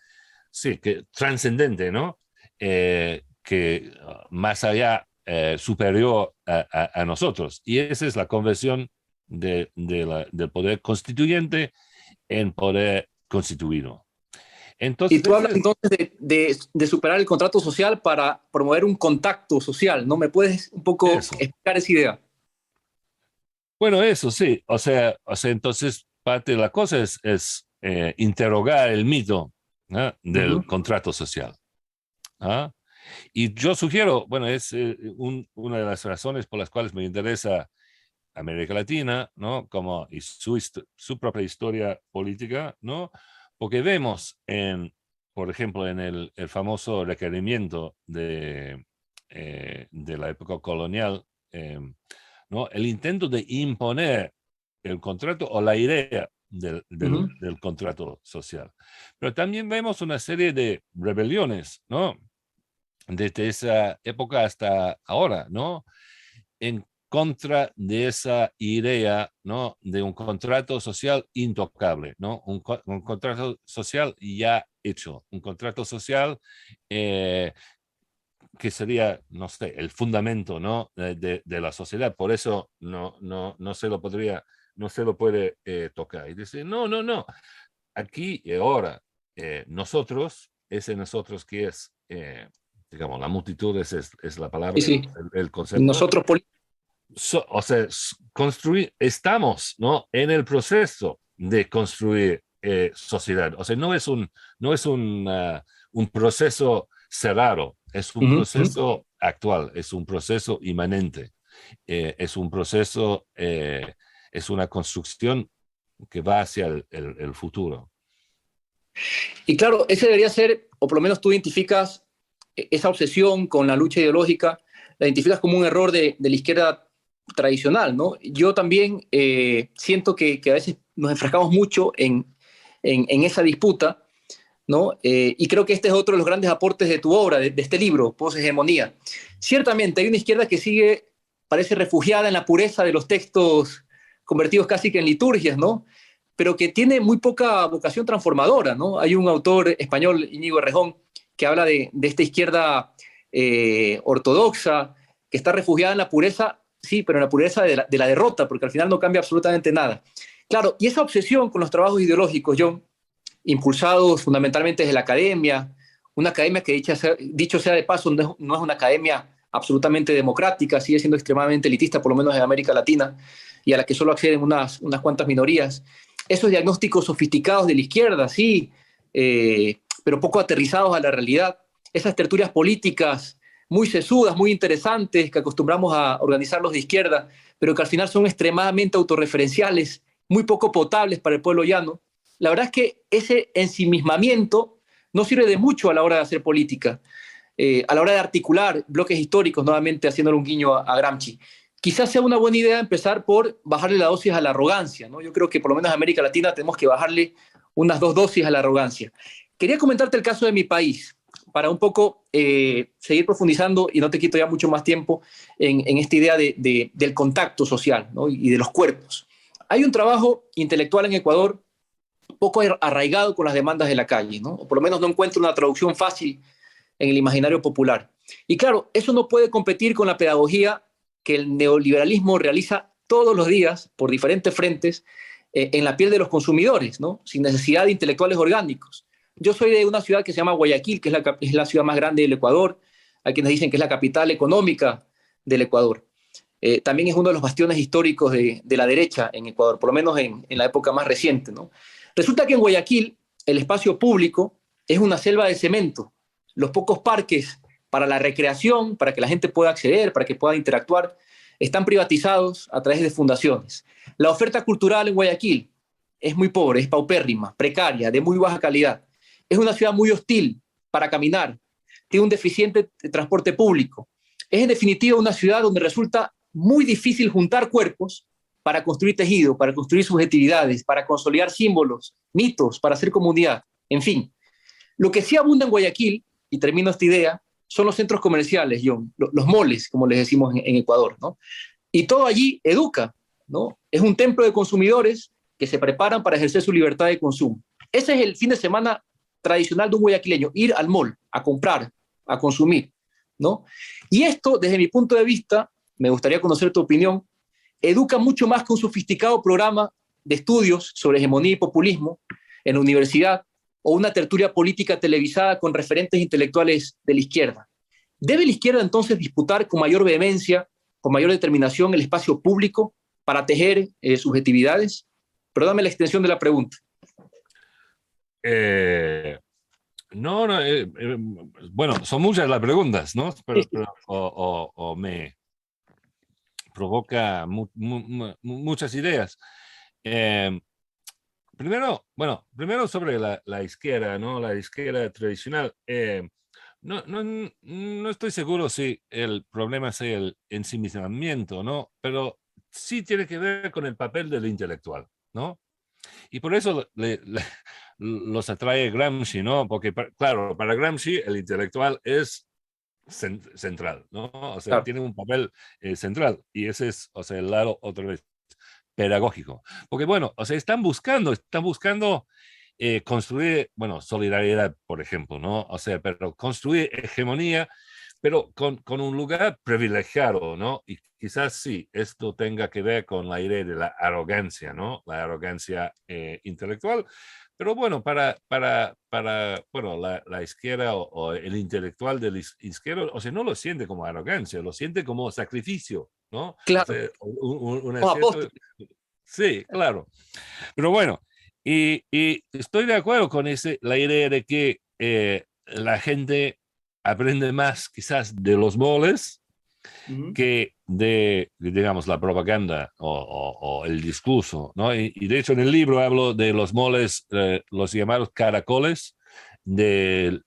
sí, que trascendente, ¿no? Que más allá, superior a nosotros. Y esa es la conversión del poder constituyente en poder constituido. Y Entonces, tú ese hablas es entonces de superar el contrato social para promover un contacto social, ¿no? ¿Me puedes un poco eso. explicar esa idea? Bueno, eso sí, o sea, entonces parte de la cosa es interrogar el mito, ¿no? Ujú, Del contrato social. ¿Ah? Y yo sugiero, bueno, es una de las razones por las cuales me interesa América Latina, ¿no? Como y su propia historia política, ¿no? Porque vemos por ejemplo, en el famoso requerimiento de la época colonial, ¿no? El intento de imponer el contrato o la idea ujú, del contrato social. Pero también vemos una serie de rebeliones, ¿no? Desde esa época hasta ahora, ¿no? En contra de esa idea, ¿no? De un contrato social intocable, ¿no? Un contrato social ya hecho, un contrato social eh, que sería, no sé, el fundamento, ¿no? De la sociedad. Por eso no se lo podría, no se lo puede tocar. Y decir, no, no, no, aquí y ahora, nosotros, ese nosotros que es, digamos, la multitud es la sí, palabra, sí. el concepto. Nosotros, O sea, construir, estamos, ¿no? En el proceso de construir sociedad. O sea, no es un proceso cerrado, es un ujú, ujú. proceso actual, es un proceso inmanente, es un proceso es una construcción que va hacia el futuro. Y claro, ese debería ser, o por lo menos tú identificas esa obsesión con la lucha ideológica, la identificas como un error de la izquierda tradicional, ¿no? Yo también siento que a veces nos enfrascamos mucho en esa disputa, ¿no? Y creo que este es otro de los grandes aportes de tu obra, de este libro, Poshegemonía. Ciertamente hay una izquierda que sigue, parece refugiada en la pureza de los textos convertidos casi que en liturgias, ¿no? Pero que tiene muy poca vocación transformadora, ¿no? Hay un autor español, Íñigo Errejón, que habla de esta izquierda ortodoxa, que está refugiada en la pureza, sí, pero en la pureza de la derrota, porque al final no cambia absolutamente nada. Claro, y esa obsesión con los trabajos ideológicos, John, impulsados fundamentalmente desde la academia, una academia que dicho sea de paso no es una academia absolutamente democrática, sigue siendo extremadamente elitista, por lo menos en América Latina, y a la que solo acceden unas cuantas minorías. Esos diagnósticos sofisticados de la izquierda, sí, pero poco aterrizados a la realidad. Esas tertulias políticas muy sesudas, muy interesantes, que acostumbramos a organizar los de izquierda, pero que al final son extremadamente autorreferenciales, muy poco potables para el pueblo llano. La verdad es que ese ensimismamiento no sirve de mucho a la hora de hacer política, a la hora de articular bloques históricos, nuevamente haciéndole un guiño a Gramsci. Quizás sea una buena idea empezar por bajarle la dosis a la arrogancia, ¿no? Yo creo que por lo menos en América Latina tenemos que bajarle unas 2 dosis a la arrogancia. Quería comentarte el caso de mi país, para un poco seguir profundizando, y no te quito ya mucho más tiempo, en esta idea del contacto social, ¿no? Y de los cuerpos. Hay un trabajo intelectual en Ecuador poco arraigado con las demandas de la calle, ¿no? O por lo menos no encuentro una traducción fácil en el imaginario popular. Y claro, eso no puede competir con la pedagogía que el neoliberalismo realiza todos los días por diferentes frentes en la piel de los consumidores, ¿no? Sin necesidad de intelectuales orgánicos. Yo soy de una ciudad que se llama Guayaquil, que es la ciudad más grande del Ecuador. Hay quienes dicen que es la capital económica del Ecuador. También es uno de los bastiones históricos de la derecha en Ecuador, por lo menos en la época más reciente, ¿no? Resulta que en Guayaquil el espacio público es una selva de cemento. Los pocos parques para la recreación, para que la gente pueda acceder, para que pueda interactuar, están privatizados a través de fundaciones. La oferta cultural en Guayaquil es muy pobre, es paupérrima, precaria, de muy baja calidad. Es una ciudad muy hostil para caminar, tiene un deficiente transporte público. Es en definitiva una ciudad donde resulta muy difícil juntar cuerpos para construir tejido, para construir subjetividades, para consolidar símbolos, mitos, para hacer comunidad, en fin. Lo que sí abunda en Guayaquil, y termino esta idea, son los centros comerciales, John, los moles, como les decimos en Ecuador, ¿no? Y todo allí educa, ¿no? Es un templo de consumidores que se preparan para ejercer su libertad de consumo. Ese es el fin de semana tradicional de un guayaquileño, ir al mall, a comprar, a consumir, ¿no? Y esto, desde mi punto de vista, me gustaría conocer tu opinión, educa mucho más que un sofisticado programa de estudios sobre hegemonía y populismo en la universidad o una tertulia política televisada con referentes intelectuales de la izquierda. ¿Debe la izquierda entonces disputar con mayor vehemencia, con mayor determinación el espacio público para tejer subjetividades? Perdóname la extensión de la pregunta. No, no, bueno, son muchas las preguntas, ¿no? Pero o me provoca muchas ideas. Primero sobre la izquierda, ¿no? La izquierda tradicional. No estoy seguro si el problema sea el ensimismamiento, ¿no? Pero sí tiene que ver con el papel del intelectual, ¿no? Y por eso los atrae Gramsci, ¿no? Porque, claro, para Gramsci el intelectual es central, ¿no? O sea, Claro. tiene un papel central, y ese es, o sea, el lado otra vez pedagógico. Porque, bueno, o sea, están buscando construir, bueno, solidaridad, por ejemplo, ¿no? O sea, pero construir hegemonía, pero con un lugar privilegiado, ¿no? Y quizás sí, esto tenga que ver con la idea de la arrogancia, ¿no? La arrogancia intelectual. Pero bueno, bueno, la izquierda o el intelectual de la izquierda, o sea, no lo siente como arrogancia, lo siente como sacrificio, ¿no? O Claro, sea, una como cierta... apóstol. Sí, claro. Pero bueno, y estoy de acuerdo con la idea de que la gente aprende más quizás de los moles, Ujú. que de, digamos, la propaganda o el discurso, ¿no? Y de hecho en el libro hablo de los moles, los llamados caracoles del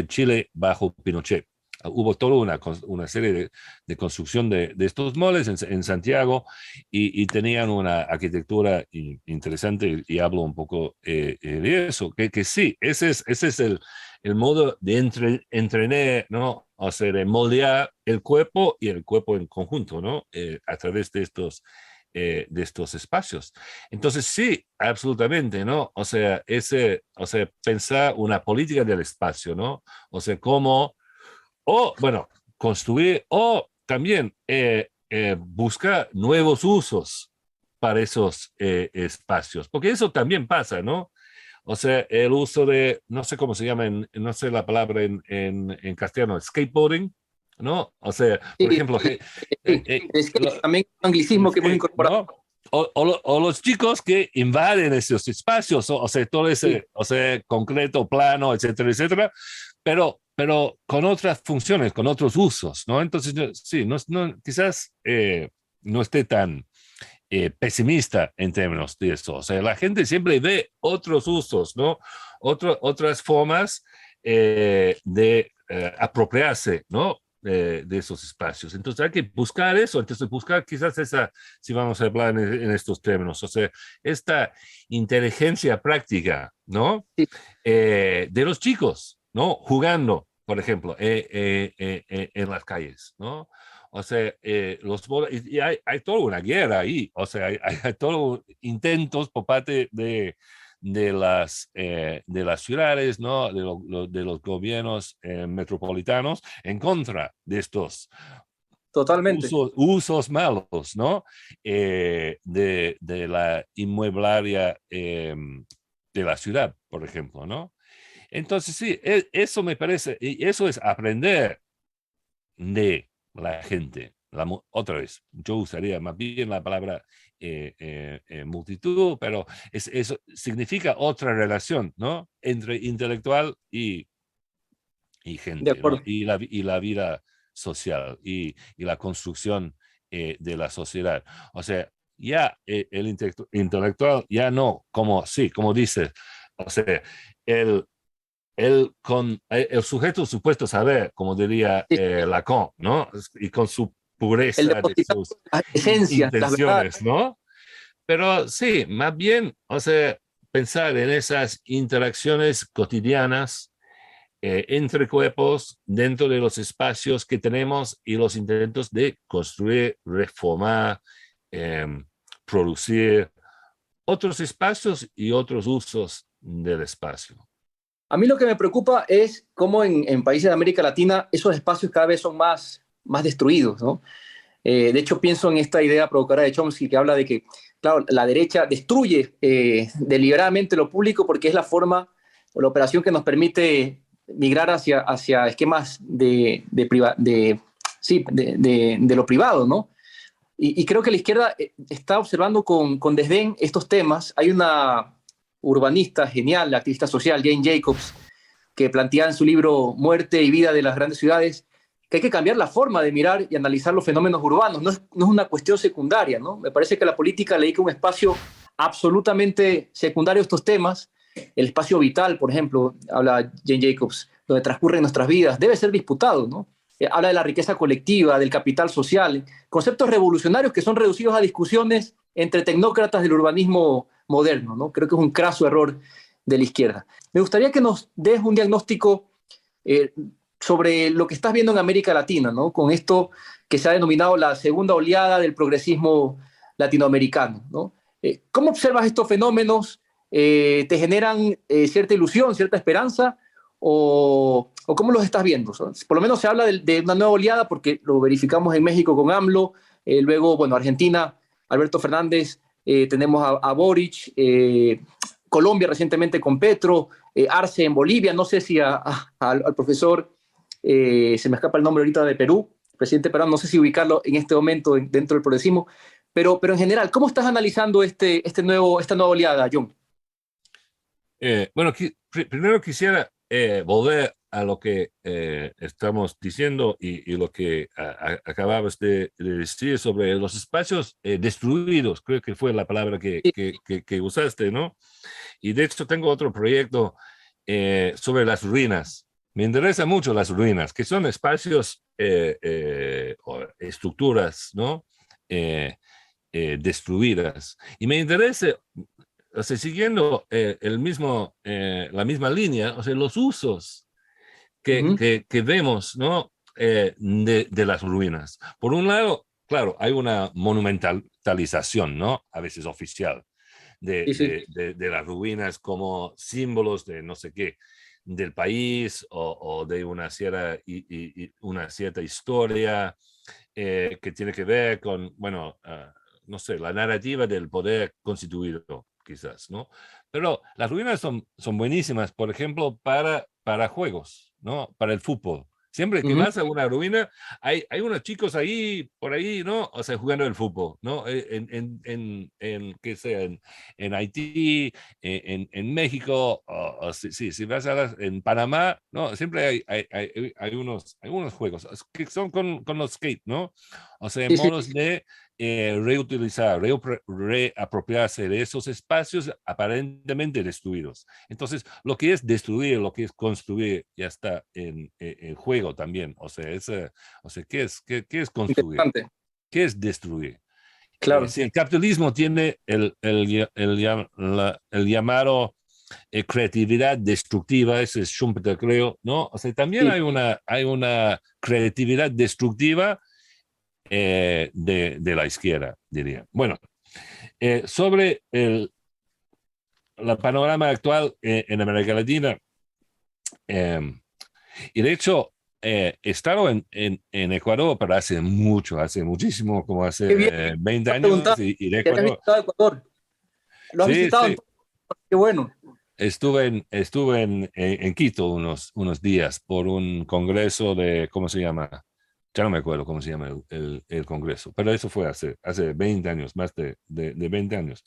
Chile bajo Pinochet. Hubo toda una serie de construcción de estos moles en Santiago y tenían una arquitectura interesante y hablo un poco de eso, que sí, ese es el modo de entrenar, ¿no? O sea, de moldear el cuerpo y el cuerpo en conjunto, ¿no? A través de estos espacios. Entonces, sí, absolutamente, ¿no? O sea, pensar una política del espacio, ¿no? O sea, cómo, o, bueno, construir, o también buscar nuevos usos para esos espacios, porque eso también pasa, ¿no? O sea, el uso de, no sé cómo se llama, no sé la palabra en castellano, skateboarding, ¿no? O sea, por Sí, ejemplo, sí, sí. Es que también es un el anglicismo que hemos skate, incorporado. ¿no? O los chicos que invaden esos espacios, o sea, todo Sí, ese, o sea, concreto, plano, etcétera, etcétera, pero con otras funciones, con otros usos, ¿no? Entonces, sí, quizás no esté tan pesimista en términos de eso. O sea, la gente siempre ve otros usos, ¿no? Otras formas de apropiarse, ¿no? De esos espacios. Entonces hay que buscar eso, entonces buscar quizás esa, si vamos a hablar en estos términos, o sea, esta inteligencia práctica, ¿no? sí. De los chicos, ¿no? Jugando, por ejemplo, en las calles, ¿no? O sea, y hay toda una guerra ahí, o sea, hay todos intentos por parte de las ciudades, ¿no? De los gobiernos metropolitanos en contra de estos Totalmente. usos malos, ¿no? De la inmueblaria de la ciudad, por ejemplo, ¿no? Entonces, sí, eso me parece, y eso es aprender de la gente. Otra vez, yo usaría más bien la palabra multitud, pero eso significa otra relación, ¿no? Entre intelectual y De gente, ¿no? acuerdo. Y la vida social y la construcción de la sociedad. O sea, ya el intelectual ya no, como, sí, como dices, o sea, el, el sujeto supuesto saber, como diría Sí, Lacan, ¿no? Y con su el pureza de depositar sus las esencias, las verdades. intenciones, ¿no? Pero sí, más bien, o sea, pensar en esas interacciones cotidianas entre cuerpos dentro de los espacios que tenemos y los intentos de construir, reformar, eh, producir otros espacios y otros usos del espacio. A mí lo que me preocupa es cómo en países de América Latina esos espacios cada vez son más destruidos, ¿no? De hecho, pienso en esta idea provocadora de Chomsky que habla de que, claro, la derecha destruye deliberadamente lo público porque es la forma o la operación que nos permite migrar hacia esquemas de lo privado, ¿no? Y creo que la izquierda está observando con desdén estos temas. Hay una urbanista genial, la activista social, Jane Jacobs, que plantea en su libro Muerte y Vida de las Grandes Ciudades, que hay que cambiar la forma de mirar y analizar los fenómenos urbanos. No es una cuestión secundaria, ¿no? Me parece que la política le dedica un espacio absolutamente secundario a estos temas. El espacio vital, por ejemplo, habla Jane Jacobs, donde transcurren nuestras vidas, debe ser disputado, ¿no? Habla de la riqueza colectiva, del capital social, conceptos revolucionarios que son reducidos a discusiones entre tecnócratas del urbanismo moderno, ¿no? Creo que es un craso error de la izquierda. Me gustaría que nos des un diagnóstico eh, sobre lo que estás viendo en América Latina, ¿no? Con esto que se ha denominado la segunda oleada del progresismo latinoamericano, ¿no? ¿Cómo observas estos fenómenos? ¿Te generan cierta ilusión, cierta esperanza? ¿O cómo los estás viendo? Por lo menos se habla de una nueva oleada porque lo verificamos en México con AMLO, luego, bueno, Argentina, Alberto Fernández, tenemos a Boric, Colombia recientemente con Petro, Arce en Bolivia, no sé si al profesor, se me escapa el nombre ahorita de Perú, presidente peruano, no sé si ubicarlo en este momento dentro del progresismo, pero en general, ¿cómo estás analizando esta nueva oleada, John? Bueno, primero quisiera volver a lo que estamos diciendo y lo que acababas de decir sobre los espacios destruidos, creo que fue la palabra que usaste, ¿no? Y de hecho tengo otro proyecto sobre las ruinas. Me interesan mucho las ruinas, que son espacios o estructuras, ¿no? Destruidas. Y me interesa, o sea, siguiendo la misma línea, o sea, los usos que vemos, ¿no? De las ruinas. Por un lado, claro, hay una monumentalización, ¿no? A veces oficial, Sí, sí. de las ruinas como símbolos de no sé qué, del país o de una cierta historia que tiene que ver con, bueno, no sé, la narrativa del poder constituido, quizás, ¿no? Pero las ruinas son buenísimas, por ejemplo, para juegos, ¿no? Para el fútbol. Siempre que vas a una ruina, hay unos chicos ahí, por ahí, ¿no? O sea, jugando el fútbol, ¿no? ¿Qué sea, en Haití, en México, o si vas en Panamá, ¿no? Siempre hay unos juegos que son con los skate, ¿no? O sea, Sí, sí. modos de reutilizar, reapropiarse de esos espacios aparentemente destruidos. Entonces, lo que es destruir, lo que es construir, ya está en juego también. O sea, ¿qué es construir? Interesante. ¿Qué es destruir? Claro. Si el capitalismo tiene el llamado creatividad destructiva, ese es Schumpeter, creo, ¿no? O sea, también Sí. hay una creatividad destructiva de la izquierda, diría. Bueno, sobre la panorama actual en América Latina, y de hecho, he estado en Ecuador, pero hace mucho, hace muchísimo, como Qué bien. hace 20 Te he años, preguntado y de si habías Ecuador. visitado Ecuador. ¿Lo has Sí, visitado sí, entonces? Qué bueno. estuve en Quito unos días por un congreso de, ¿cómo se llama? Ya no me acuerdo cómo se llama el congreso, pero eso fue hace 20 años, más de 20 años.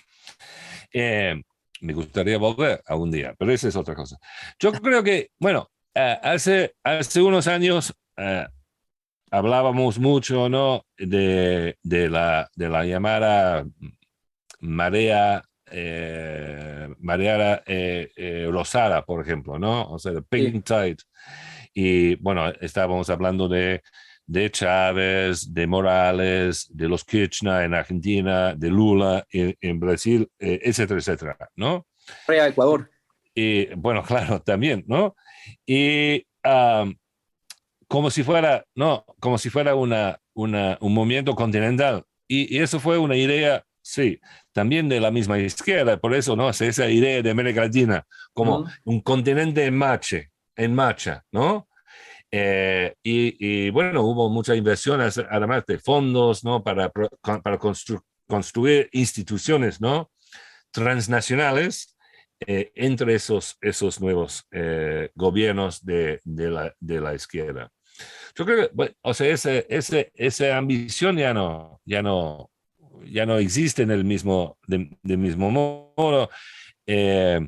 Eh, Me gustaría volver a un día, pero esa es otra cosa. Yo creo que, bueno, hace unos años hablábamos mucho, ¿no? De la llamada marea rosada, por ejemplo, ¿no? O sea, the Sí, pink tide. Y bueno, estábamos hablando de Chávez, de Morales, de los Kirchner en Argentina, de Lula en Brasil, etcétera, etcétera, ¿no? Rea, Ecuador. Y bueno, claro, también, ¿no? Y como si fuera, no, como si fuera un movimiento continental. Y eso fue una idea, sí, también de la misma izquierda, por eso, ¿no? Esa idea de América Latina como Ujú. un continente en marcha, ¿no? Y bueno, hubo mucha inversión, además de fondos, ¿no? Para construir instituciones, ¿no? Transnacionales entre esos nuevos gobiernos de la izquierda. Yo creo que, bueno, o sea, esa ambición ya no existe en el del mismo modo. eh,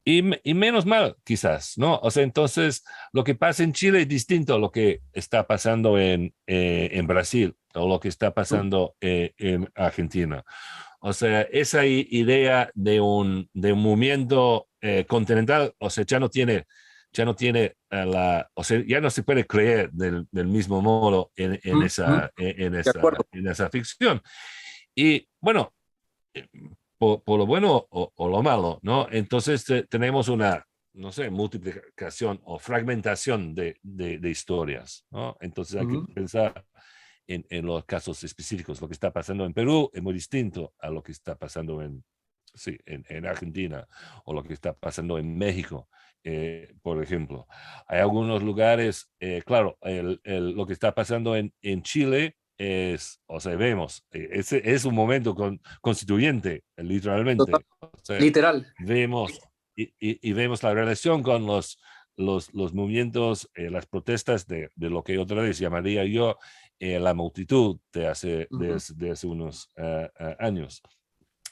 y menos mal, quizás, ¿no? O sea, entonces, lo que pasa en Chile es distinto a lo que está pasando en Brasil o lo que está pasando en Argentina. O sea, esa idea de un movimiento continental, o sea, ya no tiene o sea, ya no se puede creer del mismo modo en Ujú. Ujú. esa, en De esa, acuerdo. en esa ficción. Y bueno, eh, por lo bueno o lo malo, ¿no? Entonces tenemos una, no sé, multiplicación o fragmentación de historias, ¿no? Entonces hay que Ujú. pensar en los casos específicos. Lo que está pasando en Perú es muy distinto a lo que está pasando sí, en Argentina o lo que está pasando en México, por ejemplo. Hay algunos lugares, claro, lo que está pasando en Chile o sea, vemos, es un momento constituyente, Total. literalmente. O sea, Literal. vemos y vemos la relación con los movimientos, las protestas de lo que otra vez llamaría yo la multitud de hace Ujú. unos años.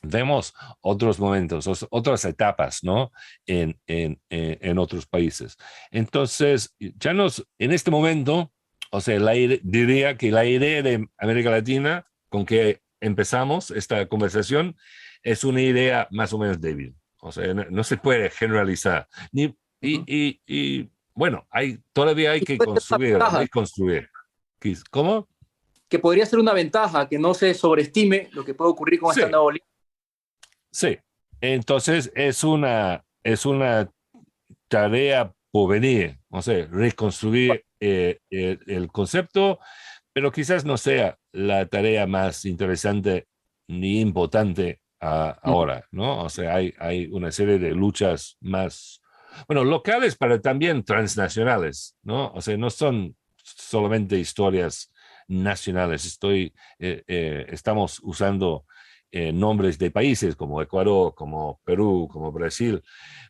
vemos otros momentos, otras etapas, ¿no? En otros países. Entonces, en este momento, o sea, diría que la idea de América Latina con que empezamos esta conversación es una idea más o menos débil. O sea, no se puede generalizar. Ujú. Bueno, todavía hay Y que puede ser una construir, ventaja, hay que construir. ¿Cómo? que podría ser una ventaja, que no se sobreestime lo que puede ocurrir con esta Sí, nueva oleada. sí. Entonces es una tarea por venir, no sé, reconstruir el concepto, pero quizás no sea la tarea más interesante ni importante Ujú. ahora, ¿no? O sea, hay una serie de luchas más, bueno, locales, pero también transnacionales, ¿no? O sea, no son solamente historias nacionales. Estamos usando nombres de países como Ecuador, como Perú, como Brasil,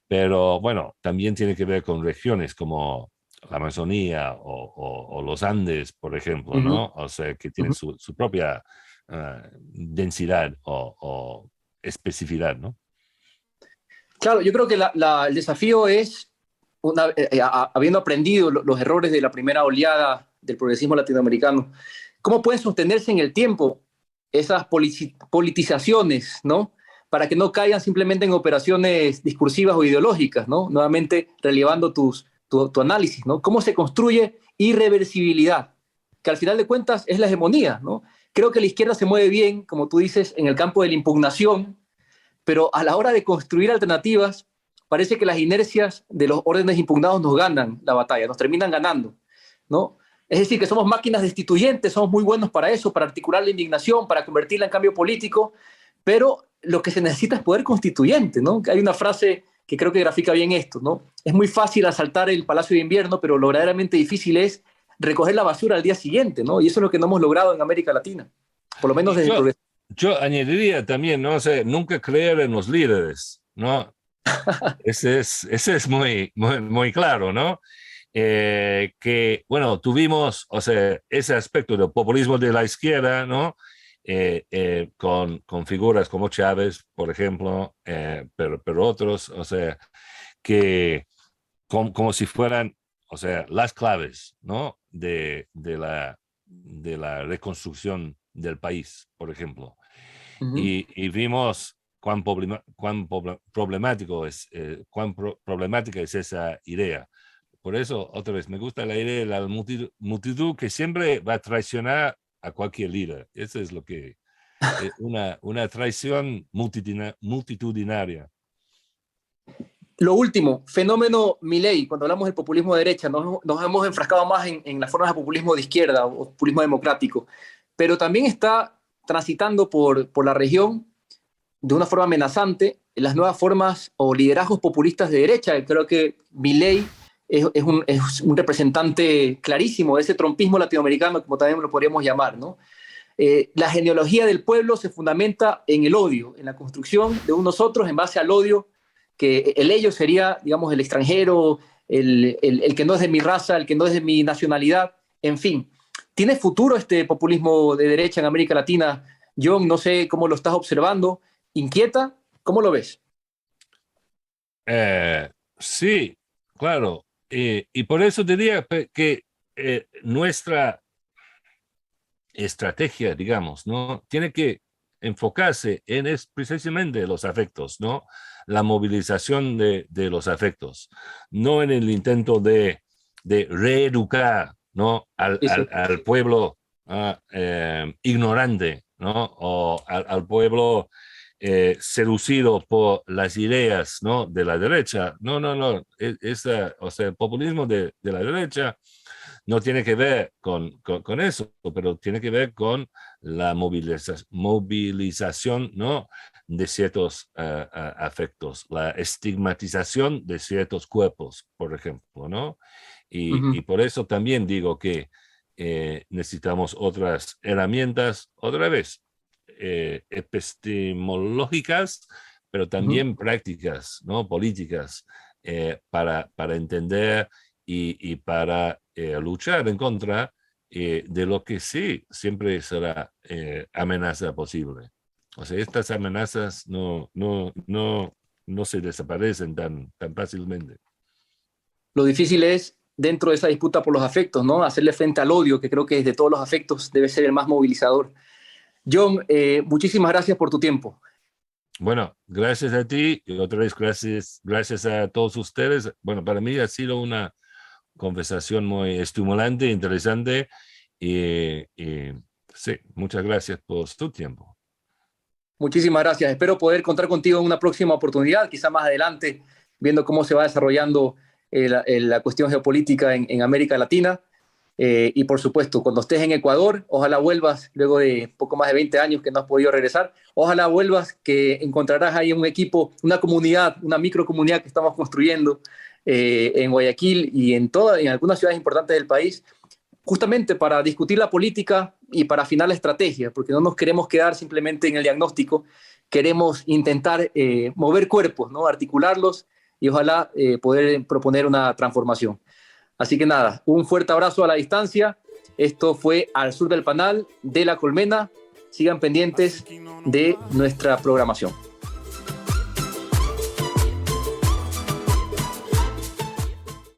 pero bueno, también tiene que ver con regiones como la Amazonía o los Andes, por ejemplo, Ujú. ¿no? O sea, que tienen Ujú. su propia densidad o especificidad, ¿no? Claro, yo creo que el desafío es, habiendo aprendido los errores de la primera oleada del progresismo latinoamericano, ¿cómo pueden sostenerse en el tiempo esas politizaciones, ¿no? Para que no caigan simplemente en operaciones discursivas o ideológicas, ¿no? Nuevamente relevando tu análisis, ¿no? ¿Cómo se construye irreversibilidad? Que al final de cuentas es la hegemonía, ¿no? Creo que la izquierda se mueve bien, como tú dices, en el campo de la impugnación, pero a la hora de construir alternativas, parece que las inercias de los órdenes impugnados nos ganan la batalla, nos terminan ganando, ¿no? Es decir, que somos máquinas destituyentes, somos muy buenos para eso, para articular la indignación, para convertirla en cambio político, pero lo que se necesita es poder constituyente, ¿no? Hay una frase que creo que grafica bien esto, ¿no? Es muy fácil asaltar el Palacio de Invierno, pero lo verdaderamente difícil es recoger la basura al día siguiente, ¿no? Y eso es lo que no hemos logrado en América Latina, por lo menos Y desde el progreso. yo añadiría también, ¿no? O sea, nunca creer en los líderes, ¿no? Ese es muy, muy, muy claro, ¿no? Que, bueno, tuvimos, o sea, ese aspecto del populismo de la izquierda, ¿no? Con figuras como Chávez, por ejemplo, pero otros, o sea, que como si fueran, o sea, las claves, ¿no? De la reconstrucción del país, por ejemplo. Uh -huh. Y vimos cuán problemática es esa idea. Por eso, otra vez, me gusta la idea de la multitud que siempre va a traicionar a cualquier líder. Eso es lo que, una traición multitudinaria. Lo último, fenómeno Milei, cuando hablamos del populismo de derecha, nos hemos enfrascado más en las formas de populismo de izquierda o populismo democrático, pero también está transitando por la región de una forma amenazante las nuevas formas o liderazgos populistas de derecha. Creo que Milei es un representante clarísimo de ese trompismo latinoamericano, como también lo podríamos llamar, ¿no? La genealogía del pueblo se fundamenta en el odio, en la construcción de unos otros en base al odio, que el ellos sería, digamos, el extranjero, el que no es de mi raza, el que no es de mi nacionalidad, en fin. ¿Tiene futuro este populismo de derecha en América Latina? John, no sé cómo lo estás observando. ¿Inquieta? ¿Cómo lo ves? Sí, claro. Y por eso diría que nuestra estrategia, digamos, ¿no? Tiene que enfocarse precisamente los afectos, ¿no? La movilización de los afectos, no en el intento de reeducar, ¿no? Al, Sí, sí. al, al pueblo ignorante, ¿no? O al pueblo seducido por las ideas, ¿no? De la derecha. No, no, no. O sea, el populismo de la derecha no tiene que ver con eso, pero tiene que ver con la movilización, ¿no? De ciertos afectos, la estigmatización de ciertos cuerpos, por ejemplo, ¿no? Uh Y -huh. por eso también digo que necesitamos otras herramientas, otra vez, epistemológicas, pero Uh -huh. también prácticas, ¿no? Políticas, para entender y para luchar en contra de lo que sí siempre será amenaza posible. O sea, estas amenazas no se desaparecen tan fácilmente. Lo difícil es, dentro de esa disputa por los afectos, ¿no? Hacerle frente al odio, que creo que de todos los afectos debe ser el más movilizador. John, muchísimas gracias por tu tiempo. Bueno, gracias a ti y otra vez gracias a todos ustedes. Bueno, para mí ha sido una conversación muy estimulante, interesante y sí, muchas gracias por tu tiempo. Muchísimas gracias. Espero poder contar contigo en una próxima oportunidad, quizá más adelante, viendo cómo se va desarrollando la cuestión geopolítica en América Latina. Y por supuesto, cuando estés en Ecuador, ojalá vuelvas, luego de poco más de 20 años que no has podido regresar, ojalá vuelvas, que encontrarás ahí un equipo, una comunidad, una microcomunidad que estamos construyendo en Guayaquil y en algunas ciudades importantes del país, justamente para discutir la política y para afinar la estrategia, porque no nos queremos quedar simplemente en el diagnóstico, queremos intentar mover cuerpos, ¿no? Articularlos y ojalá poder proponer una transformación. Así que nada, un fuerte abrazo a la distancia. Esto fue Al Sur del Panal de La Colmena. Sigan pendientes de nuestra programación.